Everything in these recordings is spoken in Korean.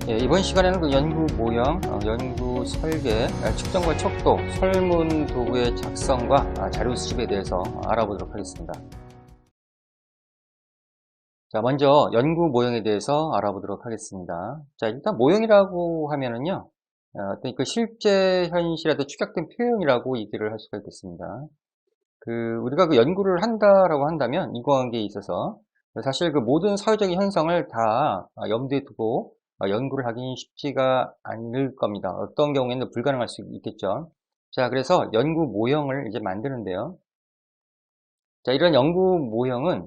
예, 이번 시간에는 그 연구 모형, 연구 설계, 측정과 척도, 설문 도구의 작성과 자료 수집에 대해서 알아보도록 하겠습니다. 자, 먼저 연구 모형에 대해서 알아보도록 하겠습니다. 자, 일단 모형이라고 하면은요, 어떤 그 실제 현실에도 축약된 표현이라고 얘기를 할 수가 있겠습니다. 우리가 그 연구를 한다라고 한다면 인과관계에 있어서 사실 그 모든 사회적인 현상을 다 염두에 두고 연구를 하기는 쉽지가 않을 겁니다. 어떤 경우에는 불가능할 수 있겠죠. 자, 그래서 연구 모형을 이제 만드는데요. 자, 이런 연구 모형은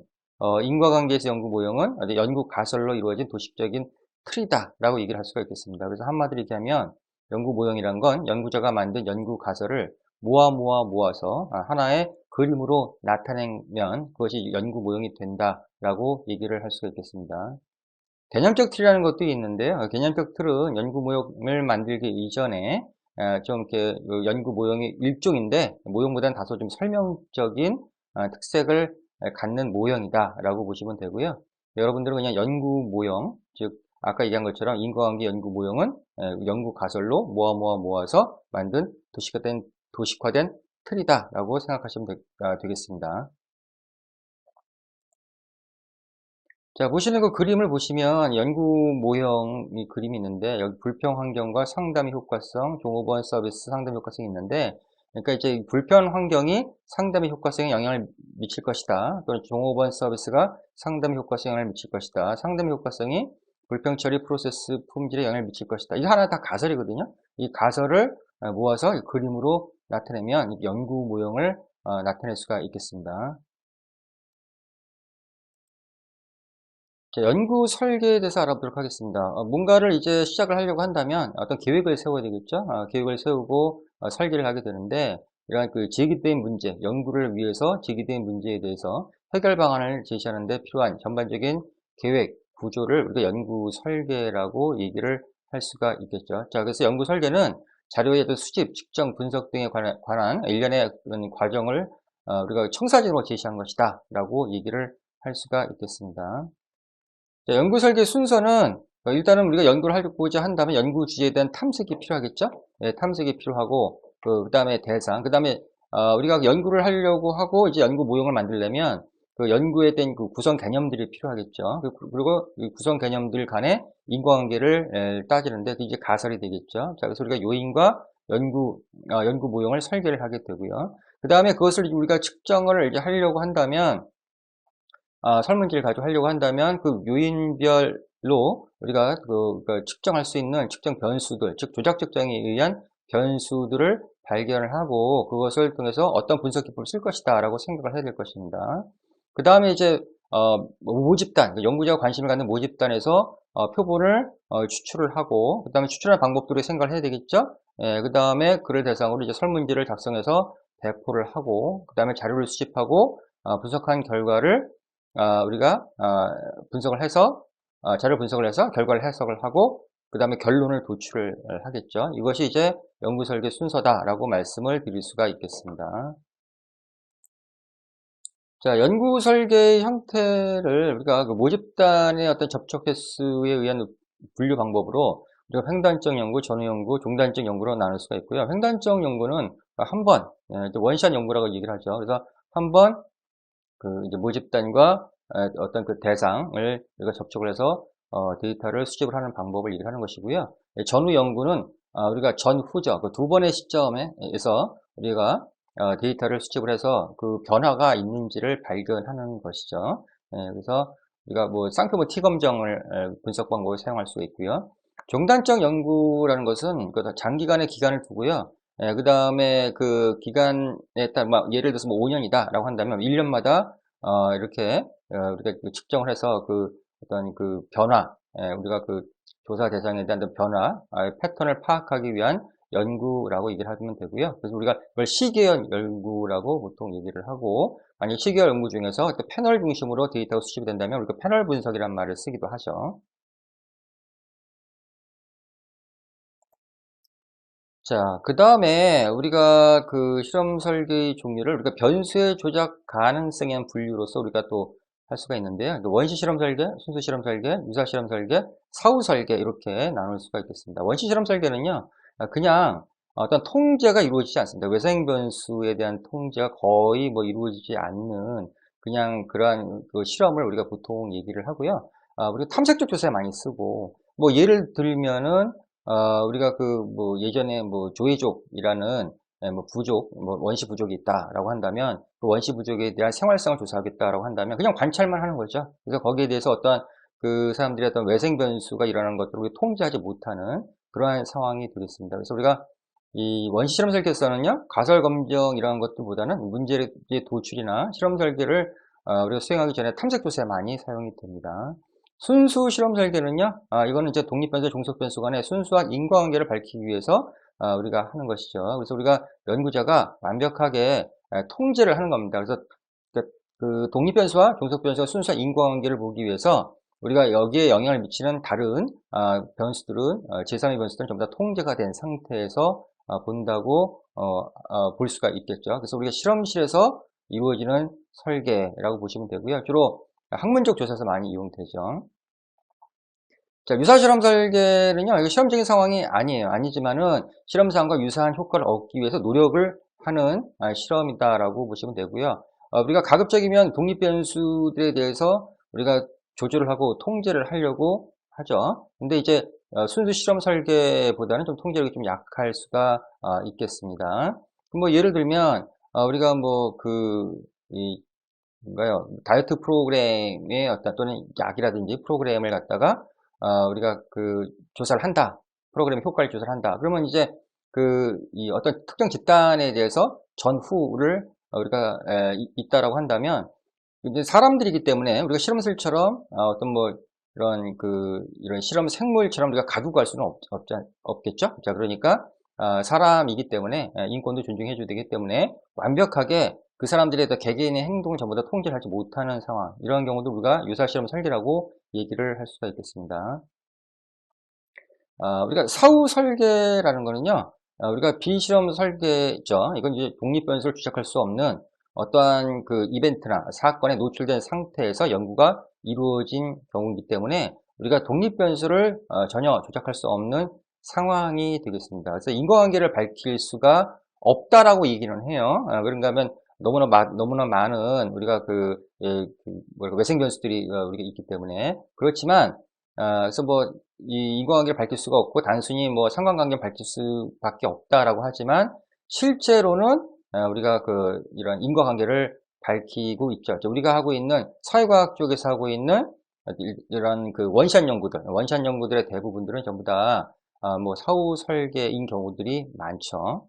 인과관계에서 연구 모형은 연구 가설로 이루어진 도식적인 틀이다라고 얘기를 할 수가 있겠습니다. 그래서 한마디로 얘기하면 연구 모형이란 건 연구자가 만든 연구 가설을 모아서 하나의 그림으로 나타내면 그것이 연구 모형이 된다라고 얘기를 할 수가 있겠습니다. 개념적 틀이라는 것도 있는데요. 개념적 틀은 연구 모형을 만들기 이전에 좀 이렇게 연구 모형의 일종인데 모형보다는 다소 좀 설명적인 특색을 갖는 모형이다라고 보시면 되고요. 여러분들은 그냥 연구 모형, 즉 아까 얘기한 것처럼 인과관계 연구 모형은 연구 가설로 모아서 만든 도식화된 틀이다라고 생각하시면 되겠습니다. 자, 보시는 그 그림을 보시면 연구 모형이 그림이 있는데 여기 불평 환경과 상담의 효과성, 종업원 서비스 상담 효과성이 있는데 그러니까 이제 불편 환경이 상담의 효과성에 영향을 미칠 것이다. 또는 종업원 서비스가 상담의 효과성에 영향을 미칠 것이다. 상담의 효과성이 불평 처리 프로세스 품질에 영향을 미칠 것이다. 이게 하나 다 가설이거든요. 이 가설을 모아서 그림으로 나타내면 연구 모형을 나타낼 수가 있겠습니다. 자, 연구 설계에 대해서 알아보도록 하겠습니다. 뭔가를 이제 시작을 하려고 한다면 어떤 계획을 세워야 되겠죠. 계획을 세우고 설계를 하게 되는데 이러한 그 제기된 문제, 연구를 위해서 제기된 문제에 대해서 해결 방안을 제시하는 데 필요한 전반적인 계획, 구조를 우리가 연구 설계라고 얘기를 할 수가 있겠죠. 자, 그래서 연구 설계는 자료의 수집, 측정, 분석 등에 관한 일련의 그런 과정을 우리가 청사진으로 제시한 것이다 라고 얘기를 할 수가 있겠습니다. 자, 연구 설계 순서는 일단은 우리가 연구를 하고자 한다면 연구 주제에 대한 탐색이 필요하겠죠. 네, 탐색이 필요하고 그 다음에 대상, 그 다음에 우리가 연구를 하려고 하고 이제 연구 모형을 만들려면 그 연구에 대한 그 구성 개념들이 필요하겠죠. 그리고 이 구성 개념들 간의 인과관계를 따지는데 그게 이제 가설이 되겠죠. 자, 그래서 우리가 요인과 연구 모형을 설계를 하게 되고요. 그 다음에 그것을 우리가 측정을 이제 하려고 한다면 설문지를 가지고 하려고 한다면 그 요인별로 우리가 측정할 수 있는 측정 변수들, 즉 조작 측정에 의한 변수들을 발견을 하고 그것을 통해서 어떤 분석 기법을 쓸 것이다 라고 생각을 해야 될 것입니다. 그 다음에 이제 모집단, 연구자가 관심을 갖는 모집단에서 표본을 추출을 하고 그 다음에 추출하는 방법들을 생각을 해야 되겠죠. 그 다음에 그를 대상으로 이제 설문지를 작성해서 배포를 하고 그 다음에 자료를 수집하고 분석한 결과를 우리가 분석을 해서 자료 분석을 해서 결과를 해석을 하고 그 다음에 결론을 도출을 하겠죠. 이것이 이제 연구 설계 순서다라고 말씀을 드릴 수가 있겠습니다. 자, 연구 설계 형태를 우리가 그 모집단의 어떤 접촉 횟수에 의한 분류 방법으로 우리가 횡단적 연구, 전후 연구, 종단적 연구로 나눌 수가 있고요. 횡단적 연구는 한 번, 원샷 연구라고 얘기를 하죠. 그래서 한번 이제 모집단과 어떤 그 대상을 우리가 접촉을 해서 데이터를 수집을 하는 방법을 얘기를 하는 것이고요. 전후 연구는 우리가 전후죠. 그 두 번의 시점에서 우리가 데이터를 수집을 해서 그 변화가 있는지를 발견하는 것이죠. 그래서 우리가 뭐 쌍표모 T 검정을 분석 방법을 사용할 수가 있고요. 종단적 연구라는 것은 장기간의 기간을 두고요. 그 다음에 그 기간에 따라 예를 들어서 뭐 5년이다라고 한다면 1년마다 이렇게 우리가 측정을 해서 어떤 변화, 우리가 조사 대상에 대한 변화, 패턴을 파악하기 위한 연구라고 얘기를 하면 되고요. 그래서 우리가 이걸 시계열 연구라고 보통 얘기를 하고, 만약 시계열 연구 중에서 패널 중심으로 데이터가 수집이 된다면 우리가 패널 분석이라는 말을 쓰기도 하죠. 자, 그 다음에 우리가 실험 설계의 종류를 우리가 변수의 조작 가능성에 대한 분류로서 우리가 또 할 수가 있는데요. 원시 실험 설계, 순수 실험 설계, 유사 실험 설계, 사후 설계 이렇게 나눌 수가 있겠습니다. 원시 실험 설계는요, 그냥 어떤 통제가 이루어지지 않습니다. 외생 변수에 대한 통제가 거의 뭐 이루어지지 않는 그냥 그러한 그 실험을 우리가 보통 얘기를 하고요. 우리가 탐색적 조사에 많이 쓰고, 뭐 예를 들면은 우리가 그 뭐 예전에 뭐 조이족이라는 뭐 부족, 뭐 원시 부족이 있다라고 한다면 그 원시 부족에 대한 생활상을 조사하겠다라고 한다면 그냥 관찰만 하는 거죠. 그래서 거기에 대해서 어떤 그 사람들의 어떤 외생 변수가 일어나는 것들을 우리가 통제하지 못하는 그러한 상황이 되겠습니다. 그래서 우리가 이 원시 실험 설계에서는요, 가설 검정 이런 것들보다는 문제의 도출이나 실험 설계를 우리가 수행하기 전에 탐색 조사에 많이 사용이 됩니다. 순수 실험 설계는요, 이거는 이제 독립 변수, 종속 변수 간의 순수한 인과관계를 밝히기 위해서 우리가 하는 것이죠. 그래서 우리가 연구자가 완벽하게 통제를 하는 겁니다. 그래서 그 독립 변수와 종속 변수와 순수한 인과관계를 보기 위해서 우리가 여기에 영향을 미치는 다른 변수들은 제3의 변수들은 전부 다 통제가 된 상태에서 본다고 볼 수가 있겠죠. 그래서 우리가 실험실에서 이루어지는 설계라고 보시면 되고요. 주로 학문적 조사에서 많이 이용되죠. 자, 유사실험 설계는요, 이거 실험적인 상황이 아니에요. 아니지만은 실험상과 유사한 효과를 얻기 위해서 노력을 하는 실험이다라고 보시면 되고요. 우리가 가급적이면 독립 변수들에 대해서 우리가 조절을 하고 통제를 하려고 하죠. 근데 이제 순수 실험 설계보다는 좀 통제력이 좀 약할 수가 있겠습니다. 뭐 예를 들면 우리가 뭐 뭔가요? 다이어트 프로그램의 어떤 또는 약이라든지 프로그램을 갖다가 우리가 그 조사를 한다. 프로그램 효과를 조사를 한다. 그러면 이제 이 어떤 특정 집단에 대해서 전후를 우리가 있다라고 한다면 이제 사람들이기 때문에 우리가 실험실처럼 어떤 뭐 이런 실험 생물처럼 우리가 가두고 갈 수는 없겠죠. 자, 그러니까 사람이기 때문에 인권도 존중해 줘야 되기 때문에 완벽하게 그 사람들의 개개인의 행동을 전부 다 통제를 하지 못하는 상황, 이런 경우도 우리가 유사실험 설계라고 얘기를 할 수가 있겠습니다. 우리가 사후 설계라는 거는요, 우리가 비실험 설계죠. 이건 이제 독립 변수를 추적할 수 없는 어떠한 그 이벤트나 사건에 노출된 상태에서 연구가 이루어진 경우이기 때문에 우리가 독립 변수를 전혀 조작할 수 없는 상황이 되겠습니다. 그래서 인과관계를 밝힐 수가 없다라고 얘기는 해요. 그런가 하면 너무나 많은 우리가 외생 변수들이 우리가 있기 때문에 그렇지만 그래서 뭐 이 인과관계를 밝힐 수가 없고 단순히 뭐 상관관계를 밝힐 수밖에 없다라고 하지만 실제로는 우리가 이런 인과관계를 밝히고 있죠. 우리가 하고 있는 사회과학 쪽에서 하고 있는 이런 원샷 연구들의 대부분들은 전부 다 뭐 사후 설계인 경우들이 많죠.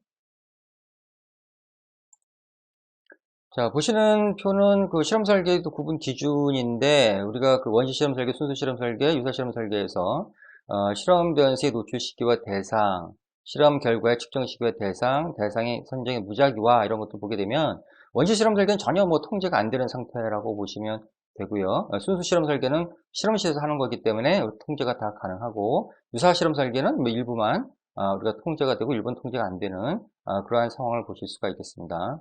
자, 보시는 표는 그 실험 설계도 구분 기준인데, 우리가 그 원시 실험 설계, 순수 실험 설계, 유사 실험 설계에서, 실험 변수의 노출 시기와 대상, 실험 결과의 측정 시기와 대상, 대상의 선정의 무작위와 이런 것도 보게 되면, 원시 실험 설계는 전혀 뭐 통제가 안 되는 상태라고 보시면 되고요. 순수 실험 설계는 실험실에서 하는 거기 때문에 통제가 다 가능하고, 유사 실험 설계는 뭐 일부만, 우리가 통제가 되고 일부는 통제가 안 되는, 그러한 상황을 보실 수가 있겠습니다.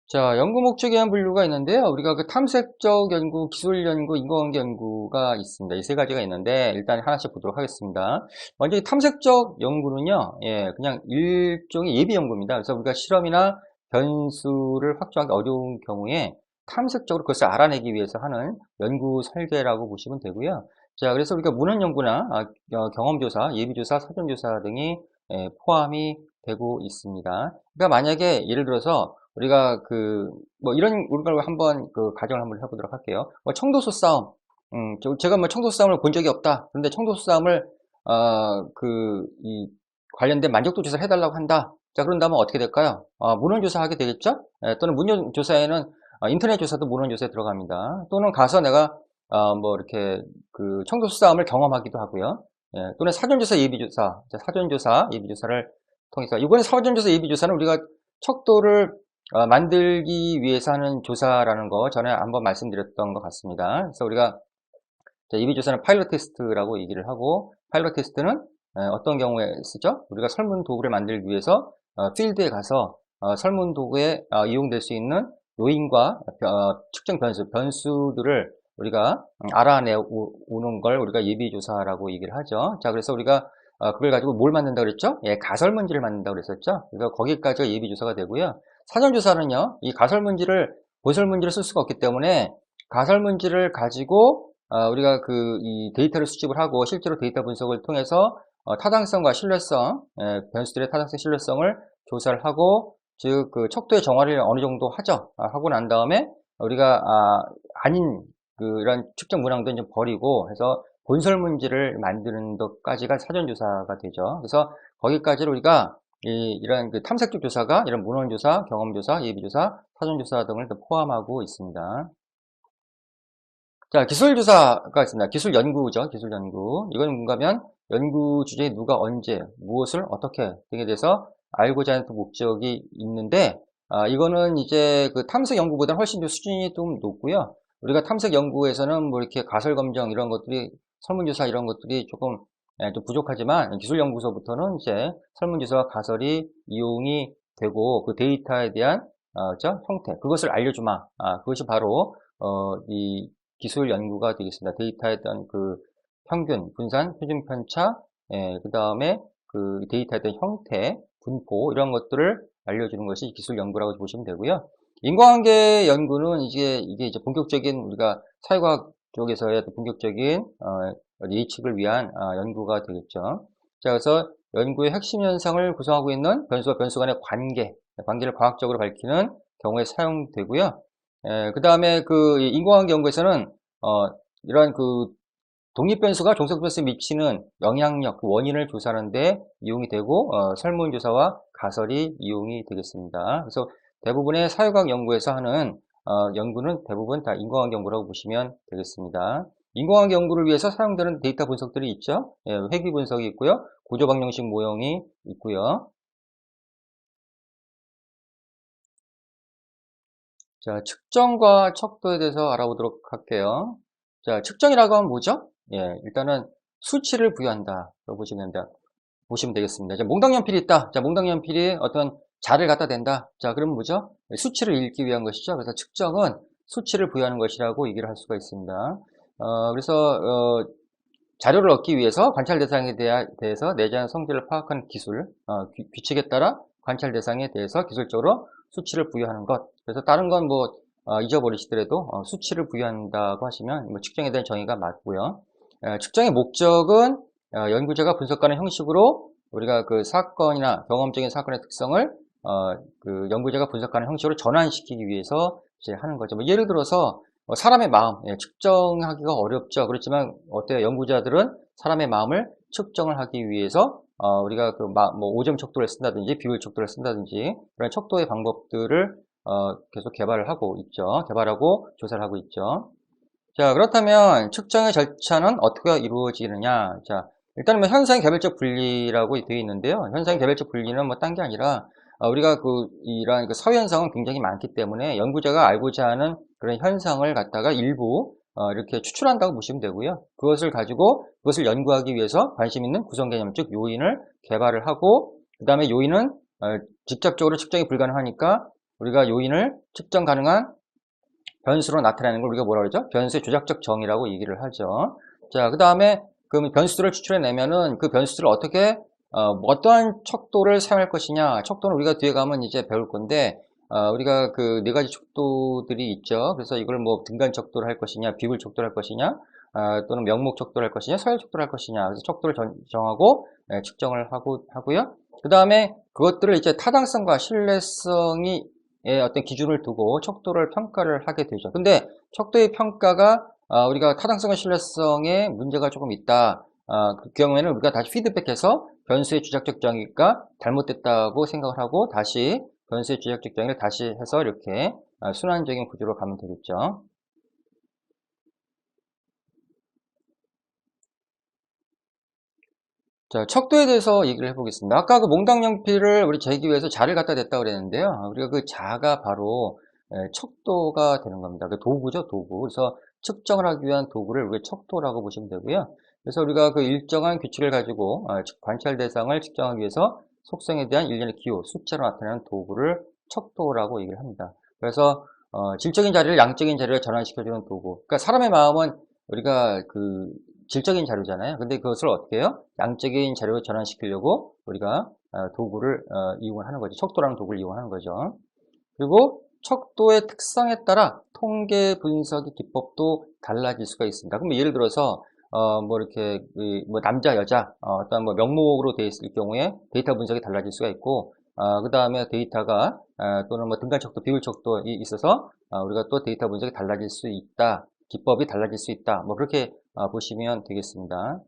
자, 연구 목적에 의한 분류가 있는데요. 우리가 그 탐색적 연구, 기술 연구, 인과관계 연구가 있습니다. 이 세 가지가 있는데, 일단 하나씩 보도록 하겠습니다. 먼저 이 탐색적 연구는요, 그냥 일종의 예비 연구입니다. 그래서 우리가 실험이나 변수를 확정하기 어려운 경우에 탐색적으로 그것을 알아내기 위해서 하는 연구 설계라고 보시면 되고요. 자, 그래서 우리가 문헌 연구나 경험조사, 예비조사, 사전조사 등이 포함이 되고 있습니다. 그러니까 만약에 예를 들어서 우리가 뭐 이런 걸 한번 가정을 한번 해보도록 할게요. 뭐 청도소 싸움. 제가 뭐 청도소 싸움을 본 적이 없다. 그런데 청도소 싸움을, 이 관련된 만족도 조사를 해달라고 한다. 자, 그런다면 어떻게 될까요? 문헌조사 하게 되겠죠? 또는 문헌조사에는, 인터넷 조사도 문헌조사에 들어갑니다. 또는 가서 내가, 뭐 이렇게 청도소 싸움을 경험하기도 하고요. 또는 사전조사, 예비조사. 자, 사전조사, 예비조사를 통해서. 이번에 사전조사, 예비조사는 우리가 척도를 만들기 위해서 하는 조사라는 거 전에 한번 말씀드렸던 것 같습니다. 그래서 우리가 예비조사는 파일럿 테스트라고 얘기를 하고, 파일럿 테스트는 어떤 경우에 쓰죠? 우리가 설문 도구를 만들기 위해서 필드에 가서 설문 도구에 이용될 수 있는 요인과 측정 변수들을 우리가 알아내오는 걸 우리가 예비조사라고 얘기를 하죠. 자, 그래서 우리가 그걸 가지고 뭘 만든다 그랬죠? 예, 가설문지를 만든다 그랬었죠. 그래서 거기까지가 예비조사가 되고요. 사전조사는요, 이 가설문지를 본설문지를 쓸 수가 없기 때문에 가설문지를 가지고 우리가 이 데이터를 수집을 하고 실제로 데이터 분석을 통해서 타당성과 신뢰성, 변수들의 타당성, 신뢰성을 조사를 하고, 즉 그 척도의 정화를 어느 정도 하죠. 하고 난 다음에 우리가 아닌 그런 측정 문항도 좀 버리고 해서 본설 문제를 만드는 것까지가 사전조사가 되죠. 그래서 거기까지를 우리가 이런 그 탐색적 조사가 이런 문헌조사, 경험조사, 예비조사, 사전조사 등을 포함하고 있습니다. 자, 기술조사가 있습니다. 기술연구죠. 기술연구. 이건 뭔가 하면 연구 주제에 누가 언제, 무엇을 어떻게 등에 대해서 알고자 하는 목적이 있는데, 이거는 이제 그 탐색 연구보다는 훨씬 더 수준이 좀 높고요. 우리가 탐색 연구에서는 뭐 이렇게 가설 검정 이런 것들이, 설문조사 이런 것들이 조금 좀 부족하지만 기술연구소부터는 이제 설문조사와 가설이 이용이 되고 그 데이터에 대한 형태, 그것을 알려주마. 그것이 바로 이 기술 연구가 되겠습니다. 데이터에 대한 그 평균, 분산, 표준 편차, 그 다음에 그 데이터에 대한 형태, 분포 이런 것들을 알려주는 것이 기술 연구라고 보시면 되고요. 인과관계 연구는 이게 이제 본격적인 우리가 사회과학 쪽에서의 본격적인 예측을 위한 연구가 되겠죠. 자, 그래서 연구의 핵심 현상을 구성하고 있는 변수와 변수 간의 관계를 과학적으로 밝히는 경우에 사용되고요. 그 다음에 그 인과관계 연구에서는 이러한 그 독립변수가 종속변수에 미치는 영향력, 그 원인을 조사하는 데 이용이 되고 설문조사와 가설이 이용이 되겠습니다. 그래서 대부분의 사회과학 연구에서 하는 연구는 대부분 다 인과관계 연구라고 보시면 되겠습니다. 인과관계 연구를 위해서 사용되는 데이터 분석들이 있죠. 예, 회귀 분석이 있고요. 구조방정식 모형이 있고요. 자, 측정과 척도에 대해서 알아보도록 할게요. 자, 측정이라고 하면 뭐죠? 예, 일단은 수치를 부여한다. 보시면 되겠습니다. 자, 몽당연필이 있다. 자, 몽당연필이 어떤 자를 갖다 댄다. 자, 그러면 뭐죠? 수치를 읽기 위한 것이죠. 그래서 측정은 수치를 부여하는 것이라고 얘기를 할 수가 있습니다. 그래서 자료를 얻기 위해서 관찰 대상에 대해서 내재한 성질을 파악하는 기술, 규칙에 따라 관찰 대상에 대해서 기술적으로 수치를 부여하는 것. 그래서 다른 건 뭐 잊어버리시더라도 수치를 부여한다고 하시면 뭐 측정에 대한 정의가 맞고요. 측정의 목적은 연구자가 분석하는 형식으로 우리가 그 사건이나 경험적인 사건의 특성을 그 연구자가 분석하는 형식으로 전환시키기 위해서 이제 하는 거죠. 뭐 예를 들어서 사람의 마음, 측정하기가 어렵죠. 그렇지만 어때요? 연구자들은 사람의 마음을 측정을 하기 위해서 우리가 그 뭐 5점 척도를 쓴다든지 비율 척도를 쓴다든지 그런 척도의 방법들을 계속 개발을 하고 있죠. 개발하고 조사를 하고 있죠. 자, 그렇다면 측정의 절차는 어떻게 이루어지느냐? 자, 일단은 뭐 현상 개별적 분리라고 되어 있는데요. 현상 개별적 분리는 뭐 딴 게 아니라 우리가 이러한 그 서현상은 굉장히 많기 때문에 연구자가 알고자 하는 그런 현상을 갖다가 일부 이렇게 추출한다고 보시면 되고요. 그것을 연구하기 위해서 관심 있는 구성 개념, 즉 요인을 개발을 하고 그 다음에 요인은 직접적으로 측정이 불가능하니까 우리가 요인을 측정 가능한 변수로 나타내는 걸 우리가 뭐라 그러죠? 변수의 조작적 정의라고 얘기를 하죠. 자, 그 다음에 그 변수들을 추출해내면은 그 변수들을 어떻게 어떠한 척도를 사용할 것이냐. 척도는 우리가 뒤에 가면 이제 배울 건데 우리가 그 네 가지 척도들이 있죠. 그래서 이걸 뭐 등간 척도를 할 것이냐, 비율 척도를 할 것이냐, 또는 명목 척도를 할 것이냐, 서열 척도를 할 것이냐. 그래서 척도를 정하고 측정을 하고요. 그 다음에 그것들을 이제 타당성과 신뢰성이 어떤 기준을 두고 척도를 평가를 하게 되죠. 근데 척도의 평가가 우리가 타당성과 신뢰성에 문제가 조금 있다. 그 경우에는 우리가 다시 피드백해서 변수의 주작적 정의가 잘못됐다고 생각을 하고 다시 변수의 주작적 정의를 다시 해서 이렇게 순환적인 구조로 가면 되겠죠. 자, 척도에 대해서 얘기를 해보겠습니다. 아까 그 몽당연필을 우리 재기 위해서 자를 갖다 댔다고 그랬는데요. 우리가 그 자가 바로 척도가 되는 겁니다. 그 도구죠, 도구. 그래서 측정을 하기 위한 도구를 우리가 척도라고 보시면 되고요. 그래서 우리가 그 일정한 규칙을 가지고 관찰 대상을 측정하기 위해서 속성에 대한 일련의 기호, 숫자로 나타내는 도구를 척도라고 얘기를 합니다. 그래서 질적인 자리를 양적인 자리로 전환시켜주는 도구. 그러니까 사람의 마음은 우리가 그 질적인 자료잖아요. 근데 그것을 어떻게 해요? 양적인 자료로 전환시키려고 우리가 도구를 이용을 하는 거죠. 척도라는 도구를 이용하는 거죠. 그리고 척도의 특성에 따라 통계 분석의 기법도 달라질 수가 있습니다. 그럼 예를 들어서 뭐 이렇게 뭐 남자 여자 어떤 뭐 명목으로 되어 있을 경우에 데이터 분석이 달라질 수가 있고 그 다음에 데이터가 또는 뭐 등간 척도 비율 척도에 있어서 우리가 또 데이터 분석이 달라질 수 있다. 기법이 달라질 수 있다. 뭐 그렇게 보시면 되겠습니다.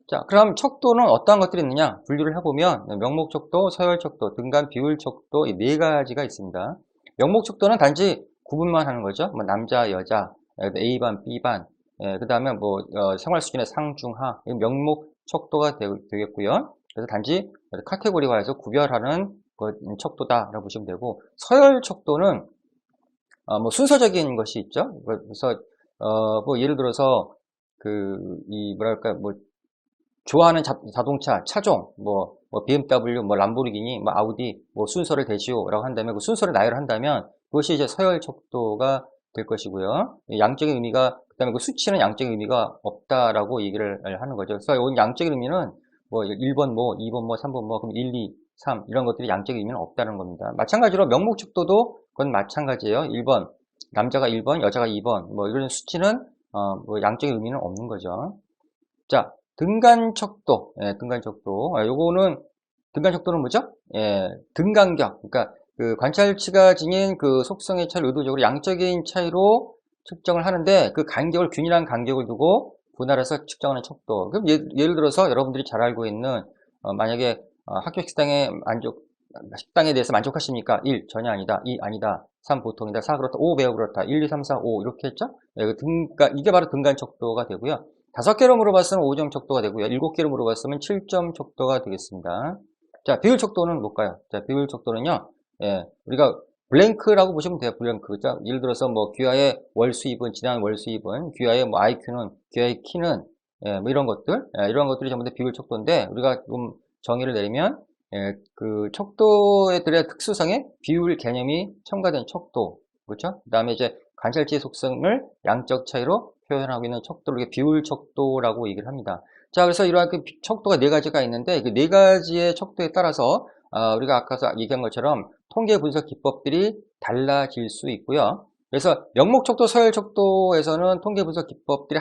자, 그럼 척도는 어떠한 것들이 있느냐? 분류를 해보면 명목 척도, 서열 척도, 등간 비율 척도 이 네 가지가 있습니다. 명목 척도는 단지 구분만 하는 거죠. 뭐 남자, 여자, A반, B반, 그 다음에 뭐 생활 수준의 상중하, 명목 척도가 되겠고요. 그래서 단지 카테고리화해서 구별하는 척도다라고 보시면 되고, 서열 척도는 뭐 순서적인 것이 있죠. 그래서 뭐 예를 들어서 뭐랄까 뭐 좋아하는 자동차, 차종, 뭐 BMW, 뭐 람보르기니, 뭐 아우디, 뭐 순서를 대시오라고 한다면 그 순서를 나열한다면 그것이 이제 서열 척도가 될 것이고요. 양적인 의미가 그다음에 그 수치는 양적인 의미가 없다라고 얘기를 하는 거죠. 그래서 이 양적인 의미는 뭐 1번 뭐, 2번 뭐, 3번 뭐, 그럼 1, 2, 3 이런 것들이 양적인 의미는 없다는 겁니다. 마찬가지로 명목 척도도 그건 마찬가지예요. 1번 남자가 1번, 여자가 2번 뭐 이런 수치는 뭐 양적인 의미는 없는 거죠. 자, 등간척도, 등간척도. 요거는, 등간척도는 뭐죠? 등간격. 그러니까, 그 관찰치가 지닌 그 속성의 차이를 의도적으로 양적인 차이로 측정을 하는데, 그 간격을, 균일한 간격을 두고 분할해서 측정하는 척도. 그럼 예를 들어서 여러분들이 잘 알고 있는, 만약에 학교 식당에 대해서 만족하십니까? 1, 전혀 아니다. 2, 아니다. 3, 보통이다. 4, 그렇다. 5, 매우 그렇다. 1, 2, 3, 4, 5. 이렇게 했죠? 이게 바로 등간척도가 되고요. 5개로 물어봤으면 5점 척도가 되고요. 7개로 물어봤으면 7점 척도가 되겠습니다. 자, 비율 척도는 뭘까요? 자, 비율 척도는요, 우리가 블랭크라고 보시면 돼요. 블랭크. 그죠? 예를 들어서 뭐, 귀하의 월 수입은, 지난 월 수입은, 귀하의 뭐, IQ는, 귀하의 키는, 뭐 이런 것들, 이런 것들이 전부 다 비율 척도인데, 우리가 좀 정의를 내리면, 그 척도들의 특수성에 비율 개념이 첨가된 척도. 그렇죠? 그 다음에 이제 관찰치의 속성을 양적 차이로 표현하고 있는 척도를 비율 척도라고 얘기를 합니다. 자, 그래서 이러한 그 척도가 네 가지가 있는데 그 네 가지의 척도에 따라서 우리가 아까 얘기한 것처럼 통계 분석 기법들이 달라질 수 있고요. 그래서 명목 척도, 서열 척도에서는 통계 분석 기법들이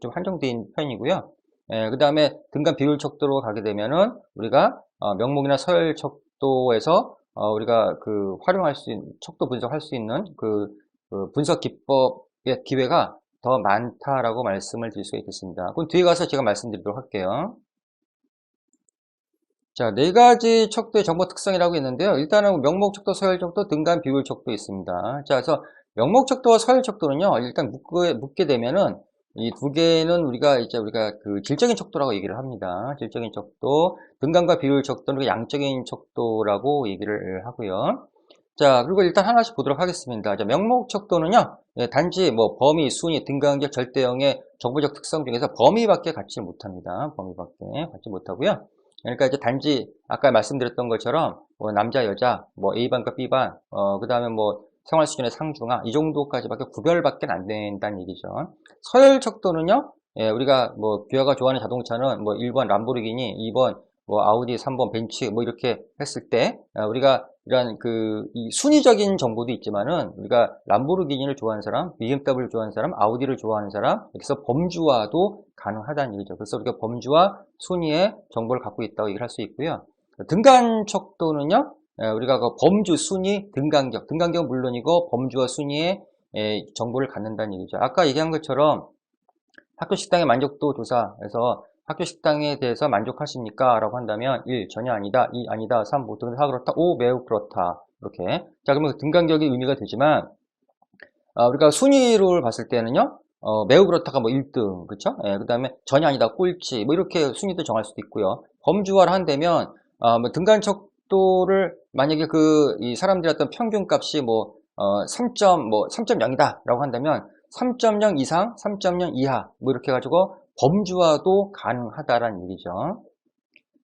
좀 한정되어 있는 편이고요. 그 다음에 등간 비율 척도로 가게 되면은 우리가 명목이나 서열 척도에서 우리가 그 활용할 수 있는 척도 분석할 수 있는 그 분석 기법의 기회가 더 많다라고 말씀을 드릴 수가 있겠습니다. 그럼 뒤에 가서 제가 말씀드리도록 할게요. 자, 네 가지 척도의 정보 특성이라고 있는데요. 일단은 명목 척도, 서열 척도, 등간 비율 척도 있습니다. 자, 그래서 명목 척도와 서열 척도는요, 일단 묶게 되면은 이 두 개는 우리가 그 질적인 척도라고 얘기를 합니다. 질적인 척도, 등간과 비율 척도는 양적인 척도라고 얘기를 하고요. 자, 그리고 일단 하나씩 보도록 하겠습니다. 자, 명목 척도는요, 단지 뭐 범위, 순위, 등간격, 절대형의 정보적 특성 중에서 범위밖에 갖지 못합니다. 범위밖에 갖지 못하고요. 그러니까 이제 단지 아까 말씀드렸던 것처럼 뭐 남자, 여자, 뭐 A반과 B반, 그 다음에 뭐 생활 수준의 상중하 이 정도까지밖에 구별밖에 안 된다는 얘기죠. 서열 척도는요, 우리가 뭐 귀하가 좋아하는 자동차는 뭐 1번 람보르기니, 2번 뭐 아우디, 3번 벤츠 뭐 이렇게 했을 때 우리가 이런 이 순위적인 정보도 있지만은 우리가 람보르기니를 좋아하는 사람, BMW를 좋아하는 사람, 아우디를 좋아하는 사람 이렇게 해서 범주화도 가능하다는 얘기죠. 그래서 우리가 범주와 순위의 정보를 갖고 있다고 얘기를 할 수 있고요. 등간 척도는요, 우리가 그 범주, 순위, 등간격은 물론이고 범주와 순위의 정보를 갖는다는 얘기죠. 아까 얘기한 것처럼 학교 식당의 만족도 조사에서 학교 식당에 대해서 만족하십니까? 라고 한다면 1. 전혀 아니다. 2. 아니다. 3. 보통은 4. 그렇다. 5. 매우 그렇다. 이렇게. 자, 그러면 등간격이 의미가 되지만 우리가 순위를 봤을 때는요. 매우 그렇다가 뭐 1등. 그렇죠? 그 다음에 전혀 아니다. 꼴찌. 뭐 이렇게 순위도 정할 수도 있고요. 범주화를 한다면 뭐 등간 척도를 만약에 이 사람들의 어떤 평균값이 뭐 3.0이다 라고 한다면 3.0 이상, 3.0 이하 뭐 이렇게 해가지고 범주화도 가능하다라는 얘기죠.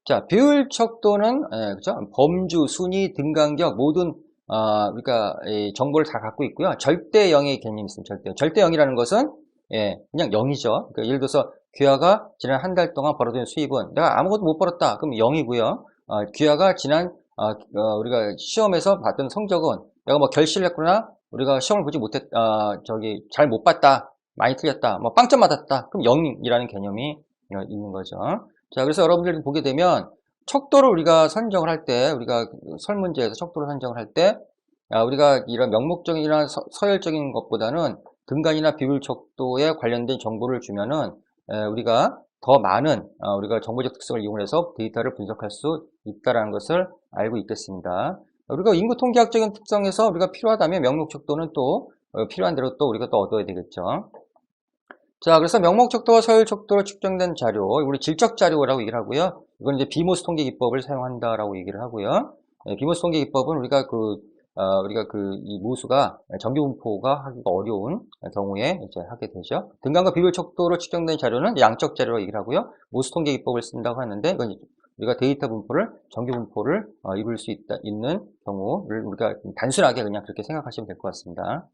자, 비율 척도는 그죠? 범주, 순위, 등간격 모든 우리가 이 정보를 다 갖고 있고요. 절대 0의 개념이 있습니다. 절대 0이라는 것은 그냥 0이죠. 그러니까 예를 들어서 귀하가 지난 한 달 동안 벌어들인 수입은 내가 아무것도 못 벌었다. 그럼 0이고요. 귀하가 지난 우리가 시험에서 봤던 성적은 내가 뭐 결실을 했거나 우리가 시험을 보지 못했 잘 못 봤다. 많이 틀렸다. 뭐 빵점 맞았다. 그럼 0이라는 개념이 있는 거죠. 자, 그래서 여러분들이 보게 되면 척도를 우리가 선정을 할 때, 우리가 설문지에서 척도를 선정을 할 때, 우리가 이런 명목적이나 서열적인 것보다는 근간이나 비율 척도에 관련된 정보를 주면은 우리가 더 많은 우리가 정보적 특성을 이용해서 데이터를 분석할 수 있다는 것을 알고 있겠습니다. 우리가 인구 통계학적인 특성에서 우리가 필요하다면 명목 척도는 또 필요한 대로 또 우리가 또 얻어야 되겠죠. 자, 그래서 명목 척도와 서열 척도로 측정된 자료, 우리 질적 자료라고 얘기를 하고요. 이건 이제 비모스 통계 기법을 사용한다라고 얘기를 하고요. 비모스 통계 기법은 우리가 이 모수가 정규 분포가 하기가 어려운 경우에 이제 하게 되죠. 등간과 비율 척도로 측정된 자료는 양적 자료라고 얘기를 하고요. 모수 통계 기법을 쓴다고 하는데 이건 우리가 데이터 분포를 정규 분포를 입을 수 있는 경우를 우리가 단순하게 그냥 그렇게 생각하시면 될 것 같습니다.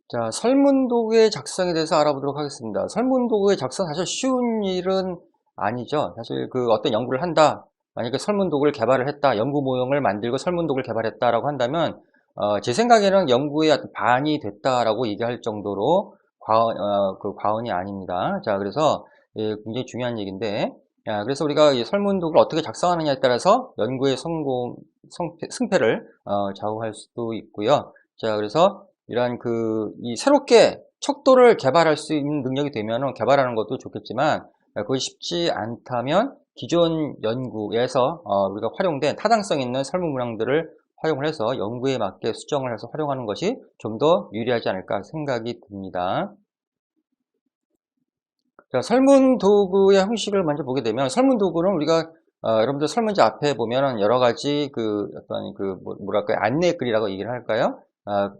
자, 설문도구의 작성에 대해서 알아보도록 하겠습니다. 설문도구의 작성 사실 쉬운 일은 아니죠. 사실 그 어떤 연구를 한다. 만약에 설문도구를 개발을 했다. 연구 모형을 만들고 설문도구를 개발했다라고 한다면 제 생각에는 연구의 반이 됐다라고 얘기할 정도로 과언이 아닙니다. 자, 그래서 굉장히 중요한 얘기인데 그래서 우리가 이 설문도구를 어떻게 작성하느냐에 따라서 연구의 승패를 좌우할 수도 있고요. 자, 그래서 이러한 이 새롭게 척도를 개발할 수 있는 능력이 되면 개발하는 것도 좋겠지만 그것이 쉽지 않다면 기존 연구에서 우리가 활용된 타당성 있는 설문 문항들을 활용을 해서 연구에 맞게 수정을 해서 활용하는 것이 좀 더 유리하지 않을까 생각이 듭니다. 자, 설문 도구의 형식을 먼저 보게 되면 설문 도구는 우리가 여러분들 설문지 앞에 보면 여러 가지 뭐랄까요, 안내글이라고 얘기를 할까요?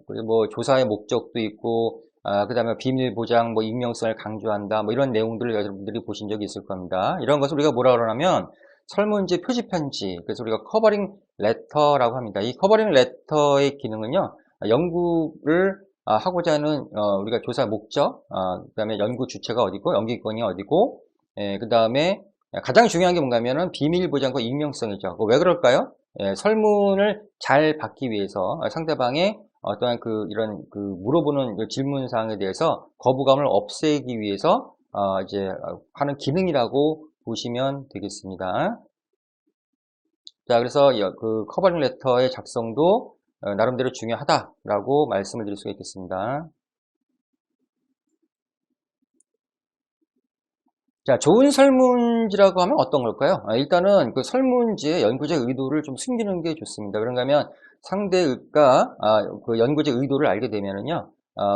그리고 뭐 조사의 목적도 있고 그 다음에 비밀 보장, 뭐 익명성을 강조한다, 뭐 이런 내용들을 여러분들이 보신 적이 있을 겁니다. 이런 것을 우리가 뭐라 그러냐면 설문지 표지 편지, 그래서 우리가 커버링 레터라고 합니다. 이 커버링 레터의 기능은요, 연구를 하고자 하는 우리가 조사 목적, 그 다음에 연구 주체가 어디고 연기권이 어디고, 그 다음에 가장 중요한 게 뭔가면은 비밀 보장과 익명성이죠. 왜 그럴까요? 설문을 잘 받기 위해서 상대방의 어떠한 이런 물어보는 질문 사항에 대해서 거부감을 없애기 위해서 이제 하는 기능이라고 보시면 되겠습니다. 자, 그래서 그 커버링 레터의 작성도 나름대로 중요하다라고 말씀을 드릴 수가 있겠습니다. 자, 좋은 설문지라고 하면 어떤 걸까요? 일단은 그 설문지의 연구자의 의도를 좀 숨기는 게 좋습니다. 그런가 하면 상대가 그 연구자의 의도를 알게 되면은요,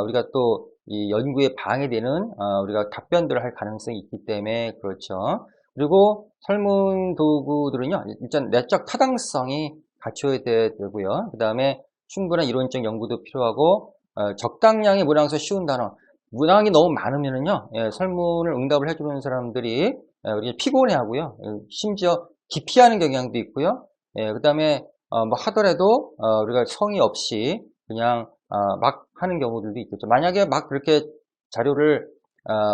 우리가 또 이 연구에 방해되는 우리가 답변들을 할 가능성이 있기 때문에 그렇죠. 그리고 설문 도구들은요, 일단 내적 타당성이 갖춰야 되고요. 그 다음에 충분한 이론적 연구도 필요하고 적당량의 문항에서 쉬운 단어. 문항이 너무 많으면은요, 설문을 응답을 해주는 사람들이 우리 피곤해 하고요. 심지어 기피하는 경향도 있고요. 그 다음에 뭐 하더라도 우리가 성의 없이 그냥 막 하는 경우들도 있겠죠. 만약에 막 그렇게 자료를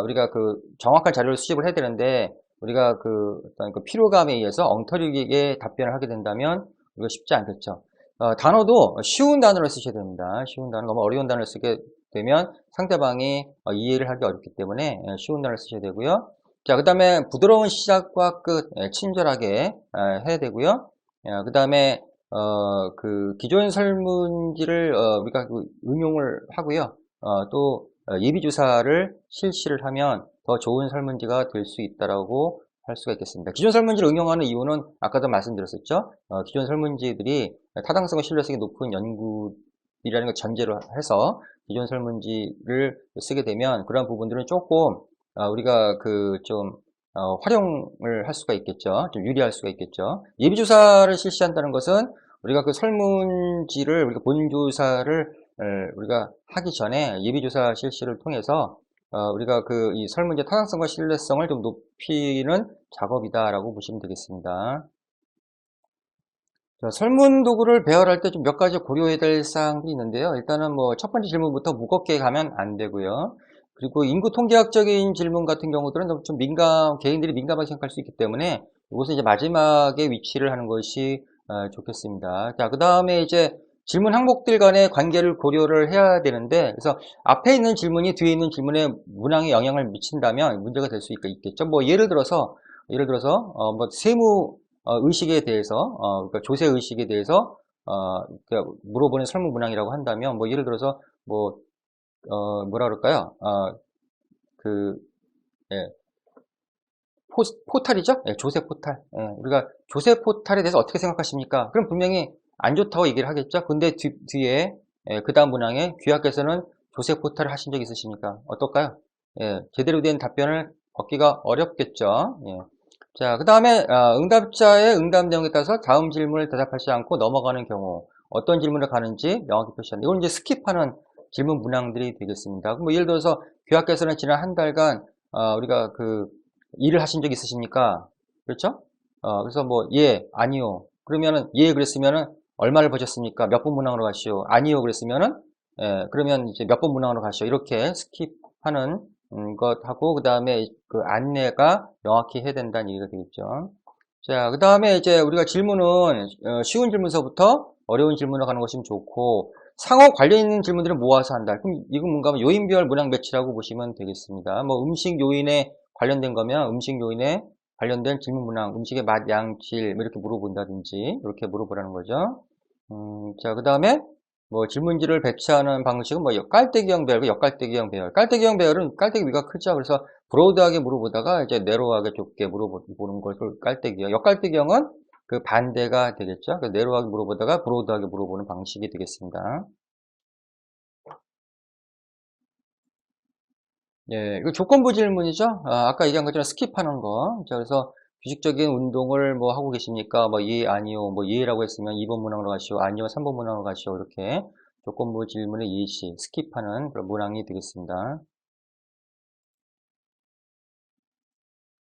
우리가 정확한 자료를 수집을 해야 되는데 우리가 어떤 피로감에 의해서 엉터리게 답변을 하게 된다면 이거 쉽지 않겠죠. 단어도 쉬운 단어를 쓰셔야 됩니다. 쉬운 단어, 너무 어려운 단어를 쓰게 되면 상대방이 이해를 하기 어렵기 때문에 쉬운 단어를 쓰셔야 되고요. 자, 그 다음에 부드러운 시작과 끝, 친절하게 해야 되고요. 그 다음에 기존 설문지를 우리가 응용을 하고요. 또 예비조사를 실시를 하면 더 좋은 설문지가 될 수 있다라고 할 수가 있겠습니다. 기존 설문지를 응용하는 이유는 아까도 말씀드렸었죠. 기존 설문지들이 타당성과 신뢰성이 높은 연구이라는 걸 전제로 해서 기존 설문지를 쓰게 되면 그런 부분들은 조금 우리가 활용을 할 수가 있겠죠. 좀 유리할 수가 있겠죠. 예비조사를 실시한다는 것은 우리가 그 설문지를 우리가 본조사를 우리가 하기 전에 예비조사 실시를 통해서 우리가 이 설문지의 타당성과 신뢰성을 좀 높이는 작업이다라고 보시면 되겠습니다. 자, 설문 도구를 배열할 때 좀 몇 가지 고려해야 될 사항들이 있는데요. 일단은 뭐 첫 번째 질문부터 무겁게 가면 안 되고요. 그리고 인구 통계학적인 질문 같은 경우들은 좀 개인들이 민감하게 생각할 수 있기 때문에 이것은 이제 마지막에 위치를 하는 것이 좋겠습니다. 자, 그 다음에 이제 질문 항목들 간의 관계를 고려를 해야 되는데, 그래서 앞에 있는 질문이 뒤에 있는 질문에 문항에 영향을 미친다면 문제가 될 수 있겠죠. 뭐 예를 들어서 뭐 세무 의식에 대해서, 그러니까 조세 의식에 대해서, 그러니까 물어보는 설문 문항이라고 한다면, 뭐, 예를 들어서, 뭐, 뭐라 그럴까요? 그, 예, 포탈이죠? 예, 조세 포탈. 예, 우리가 조세 포탈에 대해서 어떻게 생각하십니까? 그럼 분명히 안 좋다고 얘기를 하겠죠? 근데 뒤에, 예, 그 다음 문항에 귀하께서는 조세 포탈을 하신 적 있으십니까? 어떨까요? 예, 제대로 된 답변을 얻기가 어렵겠죠? 예. 자, 그 다음에 응답자의 응답 내용에 따라서 다음 질문을 대답하지 않고 넘어가는 경우 어떤 질문을 가는지 명확히 표시한다. 이건 이제 스킵하는 질문 문항들이 되겠습니다. 뭐 예를 들어서 교학께서는 지난 한 달간 우리가 그 일을 하신 적 있으십니까? 그렇죠? 그래서 뭐 예, 아니요. 그러면은 예 그랬으면은 얼마를 버셨습니까? 몇 번 문항으로 가시오? 아니요 그랬으면은 예, 그러면 이제 몇 번 문항으로 가시오? 이렇게 스킵하는 것하고 그 다음에 그 안내가 명확히 해야 된다는 얘기가 되겠죠. 자, 그 다음에 이제 우리가 질문은 쉬운 질문서부터 어려운 질문으로 가는 것이 좋고 상호 관련 있는 질문들을 모아서 한다. 그럼 이건 뭔가 하면 요인별 문항 배치라고 보시면 되겠습니다. 뭐 음식 요인에 관련된 거면 음식 요인에 관련된 질문 문항, 음식의 맛, 양, 질, 뭐 이렇게 물어본다든지 이렇게 물어보라는 거죠. 자, 그 다음에 뭐 질문지를 배치하는 방식은 뭐 깔때기형 배열, 역깔때기형 배열. 깔때기형 배열은 깔때기 위가 크죠. 그래서 브로드하게 물어보다가 이제 내로하게 좁게 물어보는 것을 깔때기형. 역깔때기형은 그 반대가 되겠죠. 내로하게 물어보다가 브로드하게 물어보는 방식이 되겠습니다. 예, 이거 조건부 질문이죠. 아까 얘기한 것처럼 스킵하는 거. 자, 그래서 규칙적인 운동을 뭐 하고 계십니까? 뭐 예, 아니요. 뭐 예라고 했으면 2번 문항으로 가시오. 아니요, 3번 문항으로 가시오. 이렇게 조건부 질문의 예시, 스킵하는 그런 문항이 되겠습니다.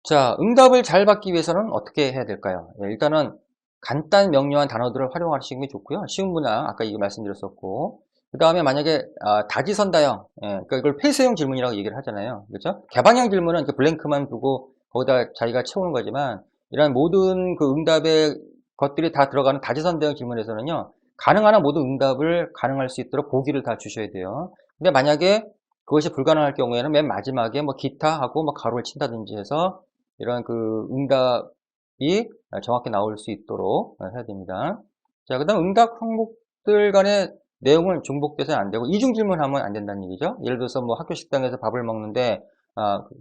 자, 응답을 잘 받기 위해서는 어떻게 해야 될까요? 예, 일단은 간단 명료한 단어들을 활용하시는 게 좋고요. 쉬운 문항, 아까 이거 말씀드렸었고. 그 다음에 만약에 다지선다형, 예, 그러니까 이걸 폐쇄형 질문이라고 얘기를 하잖아요. 그렇죠? 개방형 질문은 이렇게 블랭크만 두고 거기다 자기가 채우는 거지만 이런 모든 그 응답의 것들이 다 들어가는 다지선다형 질문에서는요. 가능한 한 모든 응답을 가능할 수 있도록 보기를 다 주셔야 돼요. 근데 만약에 그것이 불가능할 경우에는 맨 마지막에 뭐 기타 하고 뭐 가로를 친다든지 해서 이런 그 응답이 정확히 나올 수 있도록 해야 됩니다. 자, 그 다음 응답 항목들 간의 내용을 중복돼서는 안 되고 이중 질문하면 안 된다는 얘기죠. 예를 들어서 뭐 학교 식당에서 밥을 먹는데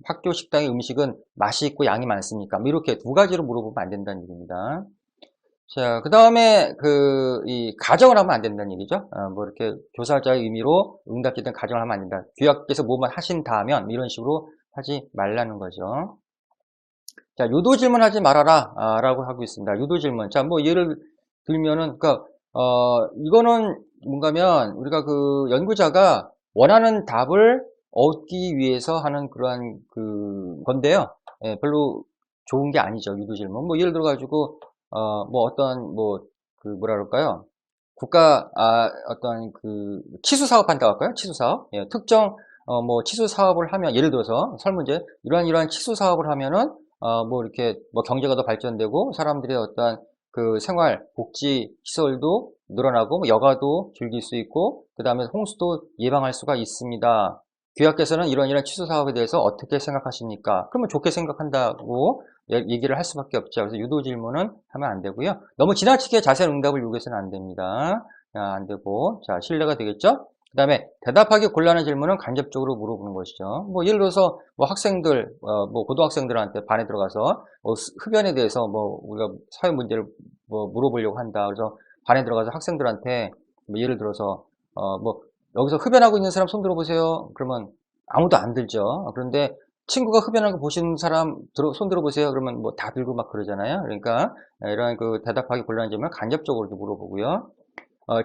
학교 식당의 음식은 맛이 있고 양이 많습니까? 뭐 이렇게 두 가지로 물어보면 안 된다는 얘기입니다. 자, 그 다음에 이 가정을 하면 안 된다는 얘기죠. 뭐 이렇게 교사자의 의미로 응답지든 가정을 하면 안 된다. 귀하께서 뭐만 하신다 하면 이런 식으로 하지 말라는 거죠. 자, 유도 질문하지 말아라 라고 하고 있습니다. 유도 질문. 자, 뭐 예를 들면은 그러니까 이거는 뭔가면 우리가 그 연구자가 원하는 답을 얻기 위해서 하는 그러한 그 건데요. 예, 별로 좋은 게 아니죠. 유도 질문. 뭐 예를 들어 가지고 뭐 어떤 뭐 그 뭐라 그럴까요? 국가 어떤 그 치수 사업 한다고 할까요? 치수 사업. 예, 특정 뭐 치수 사업을 하면 예를 들어서 설문제 이러한 치수 사업을 하면은 뭐 이렇게 뭐 경제가 더 발전되고 사람들의 어떤 그 생활 복지 시설도 늘어나고 뭐 여가도 즐길 수 있고 그 다음에 홍수도 예방할 수가 있습니다. 교학께서는 이런 취소 사업에 대해서 어떻게 생각하십니까? 그러면 좋게 생각한다고 얘기를 할 수밖에 없죠. 그래서 유도 질문은 하면 안 되고요. 너무 지나치게 자세한 응답을 요구해서는 안 됩니다. 안 되고 자 신뢰가 되겠죠? 그 다음에 대답하기 곤란한 질문은 간접적으로 물어보는 것이죠. 뭐 예를 들어서 뭐 학생들, 뭐 고등학생들한테 반에 들어가서 뭐 흡연에 대해서 뭐 우리가 사회 문제를 뭐 물어보려고 한다. 그래서 반에 들어가서 학생들한테 뭐 예를 들어서 뭐 여기서 흡연하고 있는 사람 손 들어보세요. 그러면 아무도 안 들죠. 그런데 친구가 흡연하는 거 보시는 사람 손 들어보세요. 그러면 뭐 다 들고 막 그러잖아요. 그러니까 이런 그 대답하기 곤란한 질문을 간접적으로 물어보고요.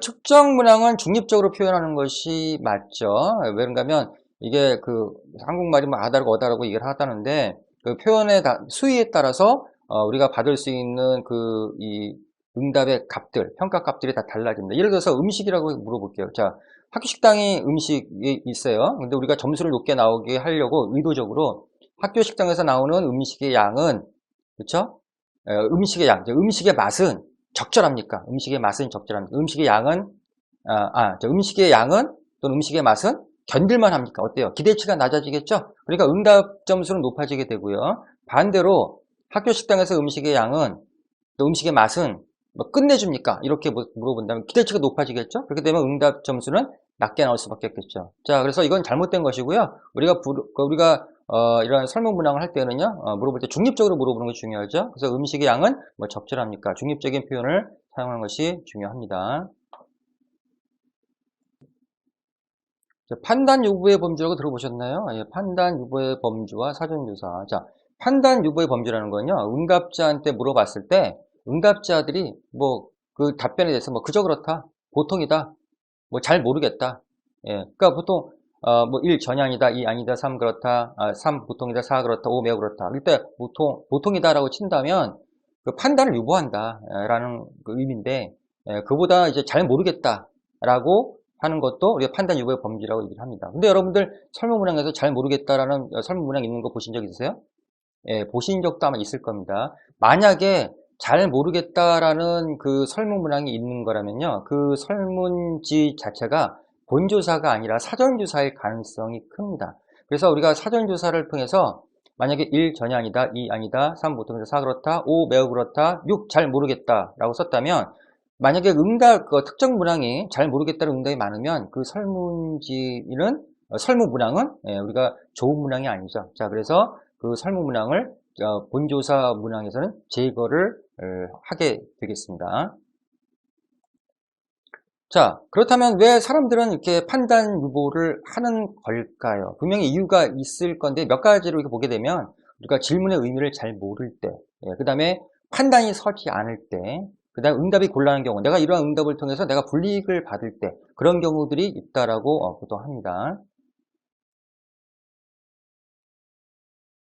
측정 문항은 중립적으로 표현하는 것이 맞죠. 왜 그런가 하면 이게 그 한국말이 뭐 아다르고 어다르고 얘기를 하다는데 그 표현의 수위에 따라서 우리가 받을 수 있는 응답의 값들, 평가 값들이 다 달라집니다. 예를 들어서 음식이라고 물어볼게요. 자, 학교 식당에 음식이 있어요. 근데 우리가 점수를 높게 나오게 하려고 의도적으로 학교 식당에서 나오는 음식의 양은, 그렇죠? 음식의 양, 음식의 맛은 적절합니까? 음식의 맛은 적절합니까? 음식의 양은, 음식의 양은 또는 음식의 맛은 견딜만 합니까? 어때요? 기대치가 낮아지겠죠? 그러니까 응답 점수는 높아지게 되고요. 반대로 학교 식당에서 음식의 양은 또 음식의 맛은 뭐 끝내줍니까? 이렇게 물어본다면 기대치가 높아지겠죠? 그렇게 되면 응답 점수는 낮게 나올 수밖에 없겠죠. 자, 그래서 이건 잘못된 것이고요. 우리가 이런 설문 문항을 할 때는요, 물어볼 때 중립적으로 물어보는 것이 중요하죠. 그래서 음식의 양은 뭐 적절합니까? 중립적인 표현을 사용하는 것이 중요합니다. 자, 판단 유보의 범주라고 들어보셨나요? 예, 판단 유보의 범주와 사전조사. 자, 판단 유보의 범주라는 건요, 응답자한테 물어봤을 때 응답자들이 뭐 그 답변에 대해서 뭐 그저 그렇다, 보통이다, 뭐 잘 모르겠다. 예, 그러니까 보통 뭐 1 전혀 아니다, 2 아니다, 3 그렇다, 3 보통이다, 4 그렇다, 5 매우 그렇다. 이때 보통이다라고 친다면 그 판단을 유보한다라는 그 의미인데, 그보다 이제 잘 모르겠다라고 하는 것도 우리가 판단 유보의 범위라고 얘기를 합니다. 근데 여러분들 설문문항에서 잘 모르겠다라는 설문문항 있는 거 보신 적 있으세요? 예, 보신 적도 아마 있을 겁니다. 만약에 잘 모르겠다라는 그 설문문항이 있는 거라면요, 그 설문지 자체가 본조사가 아니라 사전조사일 가능성이 큽니다. 그래서 우리가 사전조사를 통해서 만약에 1 전혀 아니다, 2 아니다, 3 보통이다, 4 그렇다, 5 매우 그렇다, 6 잘 모르겠다 라고 썼다면, 만약에 특정 문항이 잘 모르겠다는 응답이 많으면 그 설문문항은 우리가 좋은 문항이 아니죠. 자, 그래서 그 설문문항을 본조사 문항에서는 제거를 하게 되겠습니다. 자, 그렇다면 왜 사람들은 이렇게 판단 유보를 하는 걸까요? 분명히 이유가 있을 건데 몇 가지로 이렇게 보게 되면 우리가 질문의 의미를 잘 모를 때, 그 다음에 판단이 서지 않을 때, 그 다음에 응답이 곤란한 경우, 내가 이러한 응답을 통해서 내가 불이익을 받을 때 그런 경우들이 있다라고 보도합니다.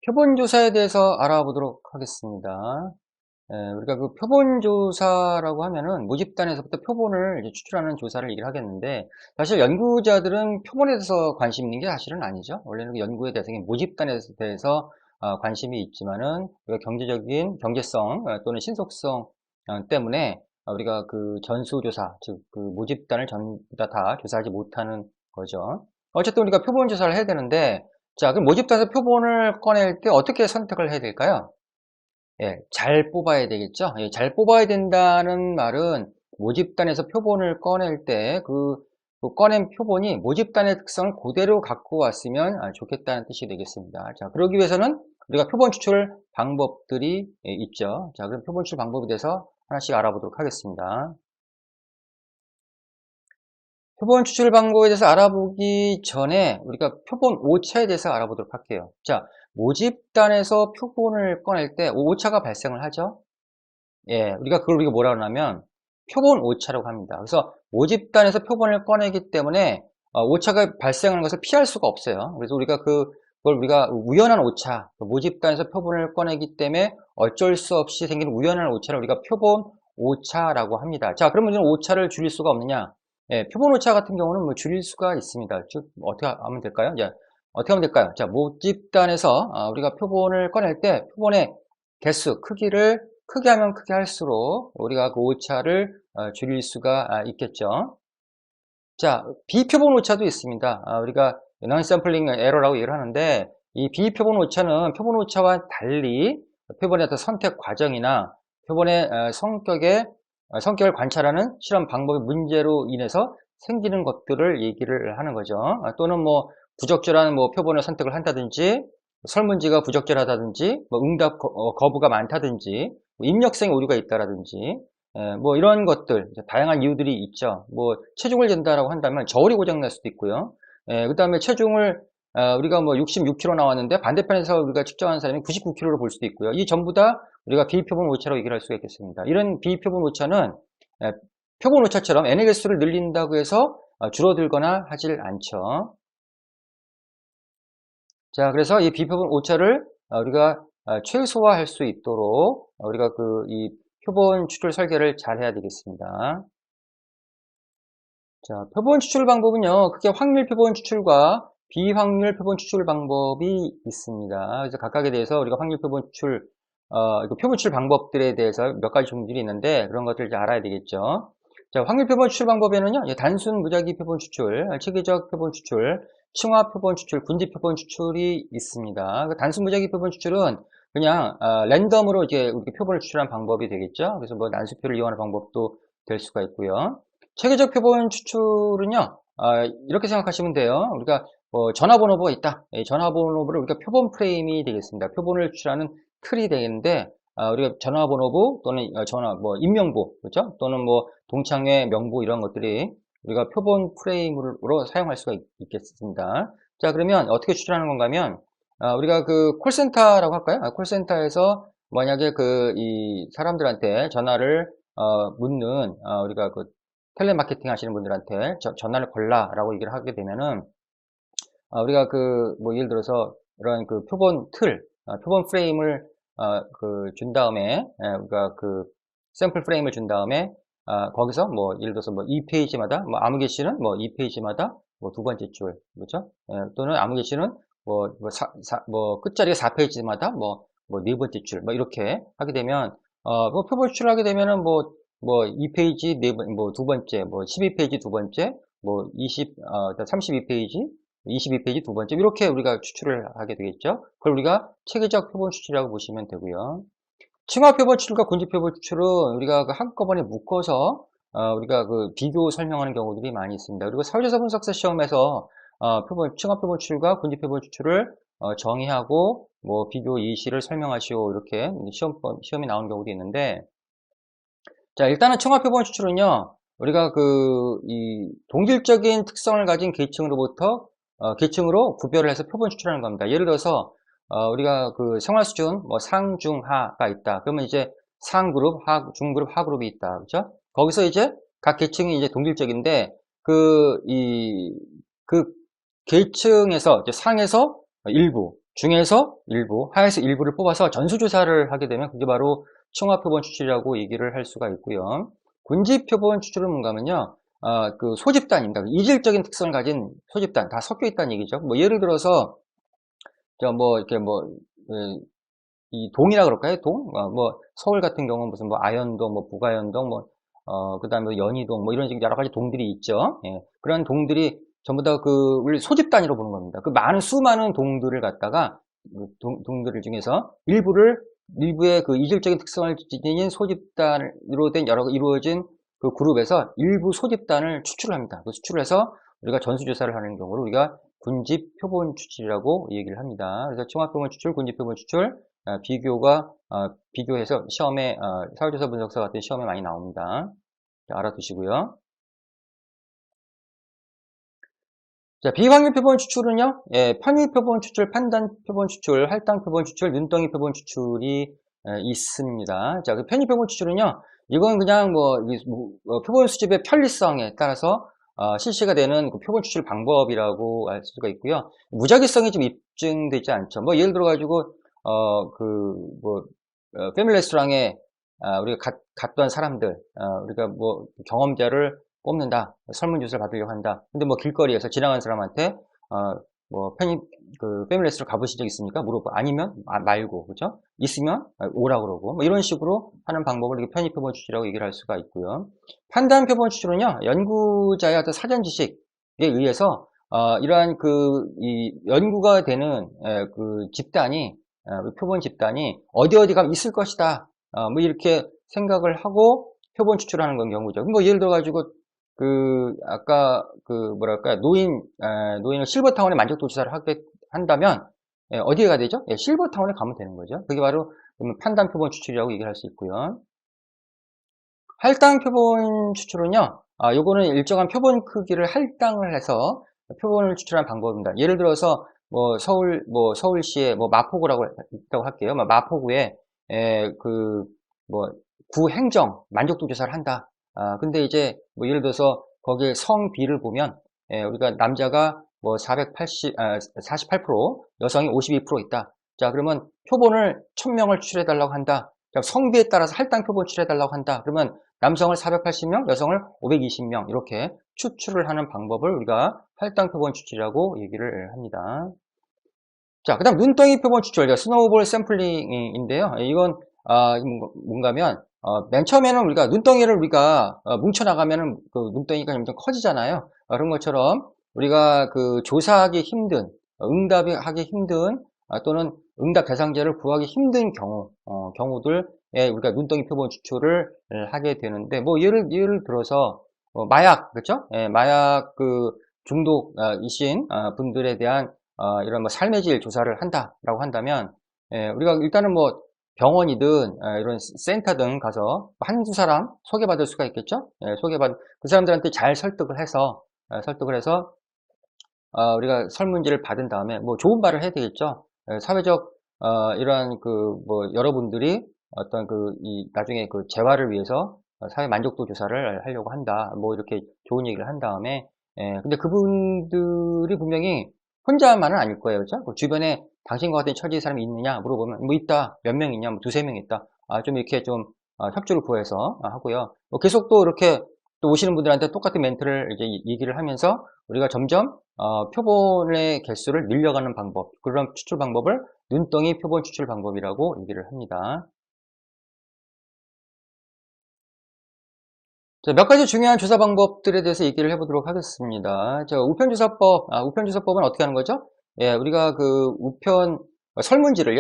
표본조사에 대해서 알아보도록 하겠습니다. 우리가 그 표본조사라고 하면은 모집단에서부터 표본을 이제 추출하는 조사를 얘기를 하겠는데, 사실 연구자들은 표본에 대해서 관심 있는 게 사실은 아니죠. 원래는 그 연구의 대상이 모집단에 대해서 관심이 있지만은 우리가 경제성 또는 신속성 때문에 우리가 그 전수조사, 즉 그 모집단을 전부 다 조사하지 못하는 거죠. 어쨌든 우리가 표본조사를 해야 되는데, 자, 그럼 모집단에서 표본을 꺼낼 때 어떻게 선택을 해야 될까요? 예, 잘 뽑아야 되겠죠. 예, 잘 뽑아야 된다는 말은 모집단에서 표본을 꺼낼 때 그 꺼낸 표본이 모집단의 특성을 그대로 갖고 왔으면 좋겠다는 뜻이 되겠습니다. 자, 그러기 위해서는 우리가 표본 추출 방법들이 있죠. 자, 그럼 표본 추출 방법에 대해서 하나씩 알아보도록 하겠습니다. 표본 추출 방법에 대해서 알아보기 전에 우리가 표본 오차에 대해서 알아보도록 할게요. 자, 모집단에서 표본을 꺼낼 때 오차가 발생을 하죠. 예, 우리가 뭐라 그러냐면 표본 오차라고 합니다. 그래서 모집단에서 표본을 꺼내기 때문에 오차가 발생하는 것을 피할 수가 없어요. 그래서 그걸 우리가 우연한 오차, 모집단에서 표본을 꺼내기 때문에 어쩔 수 없이 생기는 우연한 오차를 우리가 표본 오차라고 합니다. 자, 그러면 이런 오차를 줄일 수가 없느냐? 예, 표본 오차 같은 경우는 뭐 줄일 수가 있습니다. 즉 어떻게 하면 될까요? 자, 어떻게 하면 될까요? 자, 모집단에서 우리가 표본을 꺼낼 때 표본의 개수, 크기를 크게 하면 크게 할수록 우리가 그 오차를 줄일 수가 있겠죠. 자, 비표본 오차도 있습니다. 우리가 non-sampling error라고 얘기를 하는데, 이 비표본 오차는 표본 오차와 달리 표본의 어떤 선택 과정이나 표본의 성격을 관찰하는 실험 방법의 문제로 인해서 생기는 것들을 얘기를 하는 거죠. 또는 뭐 부적절한 뭐 표본을 선택을 한다든지, 설문지가 부적절하다든지, 뭐 응답 거부가 많다든지, 뭐 입력성에 오류가 있다라든지, 뭐 이런 것들, 다양한 이유들이 있죠. 뭐 체중을 잰다라고 한다면 저울이 고장날 수도 있고요. 그 다음에 체중을 우리가 뭐 66kg 나왔는데 반대편에서 우리가 측정한 사람이 99kg로 볼 수도 있고요. 이 전부 다 우리가 비표본 오차라고 얘기를 할 수가 있겠습니다. 이런 비표본 오차는 표본 오차처럼 n의 개수를 늘린다고 해서 줄어들거나 하질 않죠. 자, 그래서 이 비표본 오차를 우리가 최소화할 수 있도록 우리가 이 표본 추출 설계를 잘 해야 되겠습니다. 자, 표본 추출 방법은요, 크게 확률 표본 추출과 비확률 표본 추출 방법이 있습니다. 그래서 각각에 대해서 우리가 확률 표본 추출, 표본 추출 방법들에 대해서 몇 가지 종류들이 있는데, 그런 것들을 이제 알아야 되겠죠. 자, 확률 표본 추출 방법에는요, 단순 무작위 표본 추출, 체계적 표본 추출, 층화 표본 추출, 군집 표본 추출이 있습니다. 단순 무작위 표본 추출은 그냥 랜덤으로 이제 우리가 표본을 추출한 방법이 되겠죠. 그래서 뭐 난수표를 이용하는 방법도 될 수가 있고요. 체계적 표본 추출은요, 이렇게 생각하시면 돼요. 우리가 전화번호부가 있다. 이 전화번호부를 우리가 표본 프레임이 되겠습니다. 표본을 추출하는 틀이 되겠는데, 우리가 전화번호부 또는 인명부, 그렇죠? 또는 뭐 동창회 명부 이런 것들이 우리가 표본 프레임으로 사용할 수가 있겠습니다. 자, 그러면 어떻게 추출하는 건가 하면, 우리가 그 콜센터라고 할까요? 콜센터에서 만약에 이 사람들한테 전화를 묻는 우리가 그 텔레마케팅 하시는 분들한테 전화를 걸라라고 얘기를 하게 되면은 우리가 예를 들어서 이런 그 표본 표본 프레임을 준 다음에 우리가 그 샘플 프레임을 준 다음에 거기서 예를 들어서 2페이지마다 아무 개씨는 2페이지마다 두 번째 줄, 그렇죠? 또는 아무 개씨는 끝자리가 4페이지마다 네 번째 줄, 이렇게 하게 되면 표본 추출을 하게 되면은 2페이지 두 번째, 12페이지 두 번째, 32페이지, 22페이지 두 번째, 이렇게 우리가 추출을 하게 되겠죠. 그걸 우리가 체계적 표본 추출이라고 보시면 되고요. 층화 표본 추출과 군집 표본 추출은 우리가 한꺼번에 묶어서 우리가 비교 설명하는 경우들이 많이 있습니다. 그리고 사회조사 분석사 시험에서 층화 표본 추출과 군집 표본 추출을 정의하고 비교 이시를 설명하시오, 이렇게 시험이 나오는 경우도 있는데, 자, 일단은 층화 표본 추출은요, 우리가 이 동질적인 특성을 가진 계층으로부터 계층으로 구별을 해서 표본 추출하는 겁니다. 예를 들어서 우리가 생활 수준 상, 중, 하가 있다. 그러면 이제 상그룹, 중그룹, 하그룹이 있다. 그렇죠? 거기서 이제 각 계층이 이제 동질적인데 이 계층에서 이제 상에서 일부, 중에서 일부, 하에서 일부를 뽑아서 전수조사를 하게 되면 그게 바로 층화 표본 추출이라고 얘기를 할 수가 있고요. 군집 표본 추출은 뭔가 하면요, 소집단입니다. 이질적인 특성을 가진 소집단, 다 섞여 있다는 얘기죠. 예를 들어서, 이 동이라 그럴까요? 서울 같은 경우는 무슨 아현동, 북아현동, 그 다음에 연희동, 이런 식의 여러 가지 동들이 있죠. 예. 그런 동들이 전부 다 우리 소집단위로 보는 겁니다. 수많은 동들을 갖다가, 동들 중에서 일부의 이질적인 특성을 지닌 소집단으로 된 이루어진 그룹에서 일부 소집단을 추출합니다. 수출을 해서 우리가 전수조사를 하는 경우를 우리가 군집 표본 추출이라고 얘기를 합니다. 그래서 층화 표본 추출, 군집 표본 추출, 비교해서 시험에, 사회조사 분석사 같은 시험에 많이 나옵니다. 자, 알아두시고요. 자, 비확률 표본 추출은요, 편의 표본 추출, 판단 표본 추출, 할당 표본 추출, 눈덩이 표본 추출이 있습니다. 자, 편의 표본 추출은요, 이건 그냥 표본 수집의 편리성에 따라서 실시가 되는 표본 추출 방법이라고 알 수가 있고요. 무작위성이 좀 입증되지 않죠. 예를 들어가지고 패밀리 레스토랑에 우리가 갔던 사람들, 우리가 경험자를 뽑는다, 설문조사를 받으려고 한다. 근데 길거리에서 지나가는 사람한테 패밀리 레스토랑 가보신 적 있습니까? 물어봐. 아니면 말고, 그죠? 있으면 오라 그러고 이런 식으로 하는 방법을 이렇게 편의 표본 추출이라고 얘기를 할 수가 있고요. 판단 표본 추출은요, 연구자의 어떤 사전 지식에 의해서 이러한 이 연구가 되는 집단이 표본 집단이 어디 가면 있을 것이다, 이렇게 생각을 하고 표본 추출하는 건 경우죠. 예를 들어가지고 아까 노인을 실버타운에 만족도 조사를 한다면 어디에 가야 되죠? 실버타운에 가면 되는 거죠. 그게 바로 판단 표본 추출이라고 얘기를 할 수 있고요. 할당 표본 추출은요, 요거는 일정한 표본 크기를 할당을 해서 표본을 추출하는 방법입니다. 예를 들어서 서울시에 마포구라고 있다고 할게요. 마포구에 구 행정 만족도 조사를 한다. 근데 이제 예를 들어서 거기에 성비를 보면 우리가 남자가 48%, 여성이 52% 있다. 자, 그러면 표본을 1000명을 추출해 달라고 한다. 자, 성비에 따라서 할당 표본 추출해달라고 한다. 그러면 남성을 480명, 여성을 520명 이렇게 추출을 하는 방법을 우리가 할당 표본 추출이라고 얘기를 합니다. 자, 그 다음 눈덩이 표본 추출, 스노우볼 샘플링인데요. 이건 뭔가면 맨 처음에는 우리가 눈덩이를 우리가 뭉쳐 나가면은 그 눈덩이가 점점 커지잖아요. 그런 것처럼 우리가 그 조사하기 힘든, 응답하기 힘든 또는 응답 대상자를 구하기 힘든 경우들에 우리가 눈덩이 표본 추출을 하게 되는데, 뭐 예를 들어서 마약, 그렇죠? 예, 마약 그 중독이신 분들에 대한 이런 뭐 삶의 질 조사를 한다라고 한다면, 예, 우리가 일단은 뭐 병원이든 이런 센터든 가서 한두 사람 소개받을 수가 있겠죠? 예, 그 사람들한테 잘 설득을 해서 우리가 설문지를 받은 다음에 뭐 좋은 말을 해야 되겠죠. 예, 사회적 이러한 그 뭐 여러분들이 어떤 이 나중에 그 재활을 위해서 사회 만족도 조사를 하려고 한다. 뭐 이렇게 좋은 얘기를 한 다음에, 예, 근데 그분들이 분명히 혼자만은 아닐 거예요. 그죠? 그 주변에 당신과 같은 처지의 사람이 있느냐 물어보면 뭐 있다. 몇 명 있냐? 뭐 두세 명 있다. 좀 이렇게 좀 협조를 구해서 하고요. 뭐 계속 또 이렇게 또 오시는 분들한테 똑같은 멘트를 이제 얘기를 하면서 우리가 점점 표본의 개수를 늘려가는 방법, 그런 추출 방법을 눈덩이 표본 추출 방법이라고 얘기를 합니다. 자, 몇 가지 중요한 조사 방법들에 대해서 얘기를 해보도록 하겠습니다. 자, 우편주사법은 어떻게 하는 거죠? 예, 우리가 그 설문지를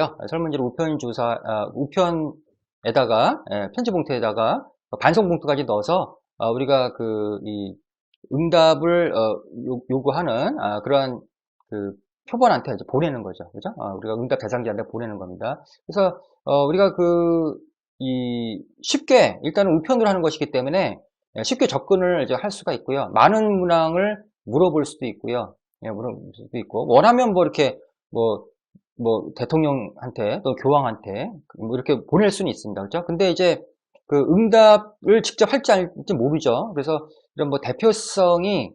우편에다가, 예, 편지 봉투에다가 반송 봉투까지 넣어서 우리가 이 응답을 요구하는 그러한 그 표본한테 이제 보내는 거죠. 그죠? 우리가 응답 대상자한테 보내는 겁니다. 그래서 우리가 쉽게 일단은 우편으로 하는 것이기 때문에 쉽게 접근을 이제 할 수가 있고요. 많은 문항을 물어볼 수도 있고요. 예, 물어볼 수도 있고 원하면 뭐 이렇게 뭐 대통령한테 또 교황한테 뭐 이렇게 보낼 수는 있습니다. 그렇죠? 근데 이제 그 응답을 직접 할지 아닐지 모르죠. 그래서 이런 뭐 대표성이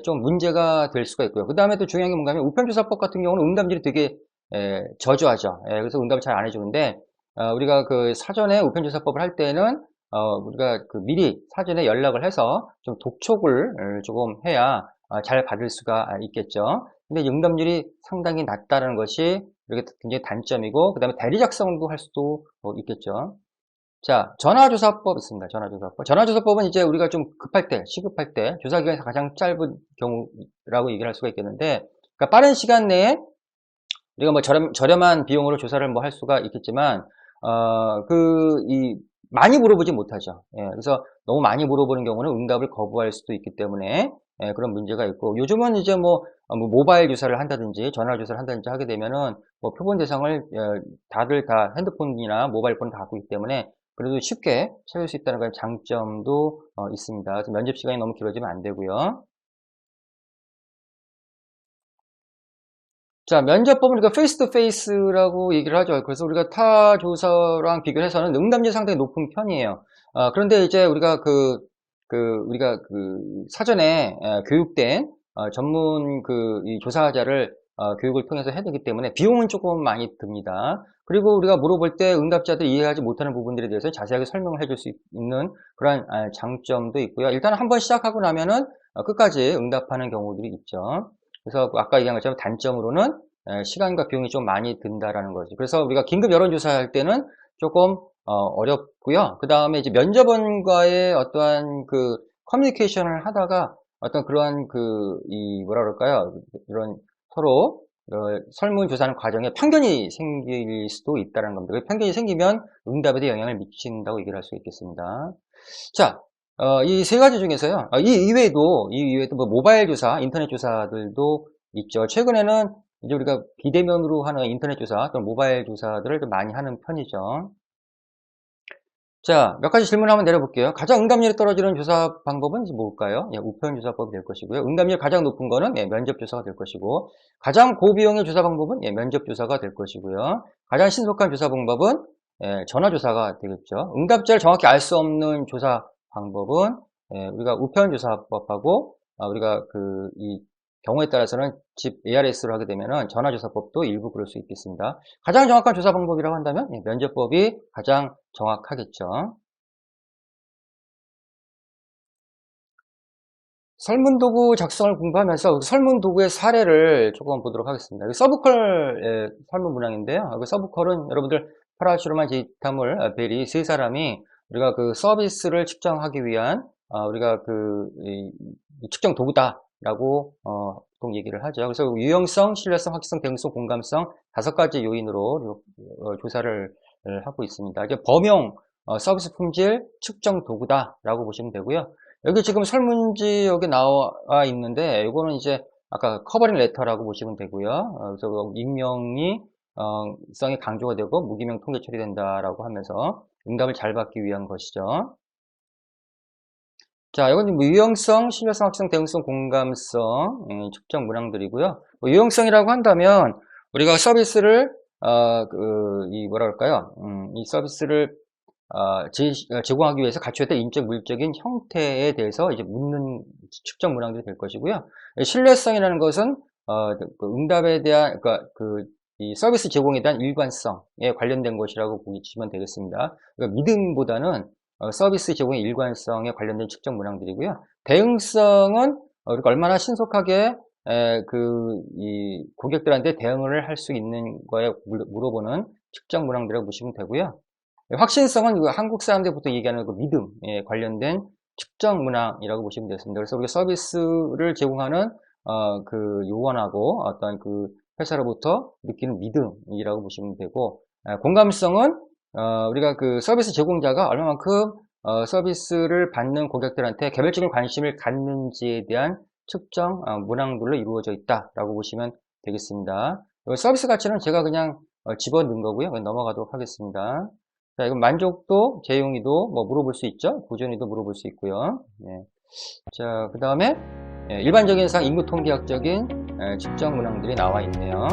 좀 문제가 될 수가 있고요. 그 다음에 또 중요한 게 뭔가 하면 우편주사법 같은 경우는 응답률이 되게 저조하죠. 그래서 응답을 잘 안 해주는데 우리가 그 사전에 우편주사법을 할 때는 우리가 그 미리 사전에 연락을 해서 좀 독촉을 조금 해야 잘 받을 수가 있겠죠. 근데 이제 응답률이 상당히 낮다는 것이 이렇게 굉장히 단점이고, 그 다음에 대리 작성도 할 수도 있겠죠. 자, 전화조사법 있습니다. 전화조사법은 이제 우리가 좀 급할 때, 시급할 때, 조사기간이 가장 짧은 경우라고 얘기를 할 수가 있겠는데, 그러니까 빠른 시간 내에 우리가 뭐 저렴한 비용으로 조사를 뭐 할 수가 있겠지만, 많이 물어보지 못하죠. 예, 그래서 너무 많이 물어보는 경우는 응답을 거부할 수도 있기 때문에, 예, 그런 문제가 있고, 요즘은 이제 뭐 모바일 조사를 한다든지, 전화 조사를 한다든지 하게 되면은, 뭐 표본 대상을, 다들 다 핸드폰이나 모바일 폰을 다 갖고 있기 때문에, 그래도 쉽게 찾을 수 있다는 그런 장점도 있습니다. 그래서 면접 시간이 너무 길어지면 안 되고요. 자, 면접법은 우리가 페이스 투 페이스라고 얘기를 하죠. 그래서 우리가 타 조사랑 비교해서는 응답률이 상당히 높은 편이에요. 그런데 이제 우리가 사전에 교육된 전문 이 조사자를 교육을 통해서 해야 되기 때문에 비용은 조금 많이 듭니다. 그리고 우리가 물어볼 때 응답자들이 이해하지 못하는 부분들에 대해서 자세하게 설명을 해줄 수 있는 그런 장점도 있고요. 일단 한번 시작하고 나면은 끝까지 응답하는 경우들이 있죠. 그래서 아까 얘기한 것처럼 단점으로는 시간과 비용이 좀 많이 든다라는 거죠. 그래서 우리가 긴급 여론조사할 때는 조금 어렵고요. 그 다음에 이제 면접원과의 어떠한 그 커뮤니케이션을 하다가 어떤 그러한 뭐라 그럴까요? 이런 서로 설문조사하는 과정에 편견이 생길 수도 있다는 겁니다. 그 편견이 생기면 응답에도 영향을 미친다고 얘기를 할 수 있겠습니다. 자, 이 세 가지 중에서요. 이 이외에도 뭐 모바일 조사, 인터넷 조사들도 있죠. 최근에는 이제 우리가 비대면으로 하는 인터넷 조사 또는 모바일 조사들을 좀 많이 하는 편이죠. 자, 몇 가지 질문 한번 내려볼게요. 가장 응답률이 떨어지는 조사 방법은 뭘까요? 예, 우편조사법이 될 것이고요. 응답률이 가장 높은 거는 면접조사가 될 것이고, 가장 고비용의 조사 방법은 면접조사가 될 것이고요. 가장 신속한 조사 방법은 전화조사가 되겠죠. 응답자를 정확히 알 수 없는 조사 방법은 우리가 우편조사법하고 우리가 이 경우에 따라서는 집 ARS로 하게 되면은 전화조사법도 일부 그럴 수 있겠습니다. 가장 정확한 조사 방법이라고 한다면 면접법이 가장 정확하겠죠. 설문도구 작성을 공부하면서 설문도구의 사례를 조금 보도록 하겠습니다. 서브컬의 설문 문항인데요. 그 서브컬은 여러분들 파라슈르만 제이타물 베리 세 사람이 우리가 그 서비스를 측정하기 위한 우리가 측정 도구다라고 보통 얘기를 하죠. 그래서 유형성, 신뢰성, 확실성, 대응성, 공감성 5가지 요인으로 조사를 하고 있습니다. 이제 범용 서비스 품질 측정 도구다라고 보시면 되고요. 여기 지금 설문지 여기 나와 있는데 이거는 이제 아까 커버링 레터라고 보시면 되고요. 그래서 익명이 성이 강조가 되고 무기명 통계 처리된다라고 하면서 응답을 잘 받기 위한 것이죠. 자, 이건 유형성, 신뢰성, 확실성, 대응성, 공감성 측정 문항들이고요. 유형성이라고 한다면 우리가 서비스를 뭐라 그럴까요? 이 서비스를 제공하기 위해서 갖춰야 될 인적, 물적인 형태에 대해서 이제 묻는 측정 문항들이 될 것이고요. 신뢰성이라는 것은 응답에 대한 이 서비스 제공에 대한 일관성에 관련된 것이라고 보시면 되겠습니다. 그러니까 믿음보다는 서비스 제공의 일관성에 관련된 측정 문항들이고요. 대응성은 우리가 얼마나 신속하게 이 고객들한테 대응을 할 수 있는 거에 물어보는 측정 문항들이라고 보시면 되고요. 확신성은 한국 사람들이 보통 얘기하는 그 믿음에 관련된 측정 문항이라고 보시면 되겠습니다. 그래서 우리가 서비스를 제공하는 요원하고 어떤 그 회사로부터 느끼는 믿음이라고 보시면 되고, 공감성은 우리가 그 서비스 제공자가 얼마만큼 서비스를 받는 고객들한테 개별적인 관심을 갖는지에 대한 측정 문항들로 이루어져 있다라고 보시면 되겠습니다. 서비스 가치는 제가 그냥 집어넣은 거고요. 넘어가도록 하겠습니다. 자, 이건 만족도, 재용의도 물어볼 수 있죠. 고전의도 물어볼 수 있고요. 네. 자, 그 다음에 일반적인 상 인구 통계학적인 측정 문항들이 나와 있네요.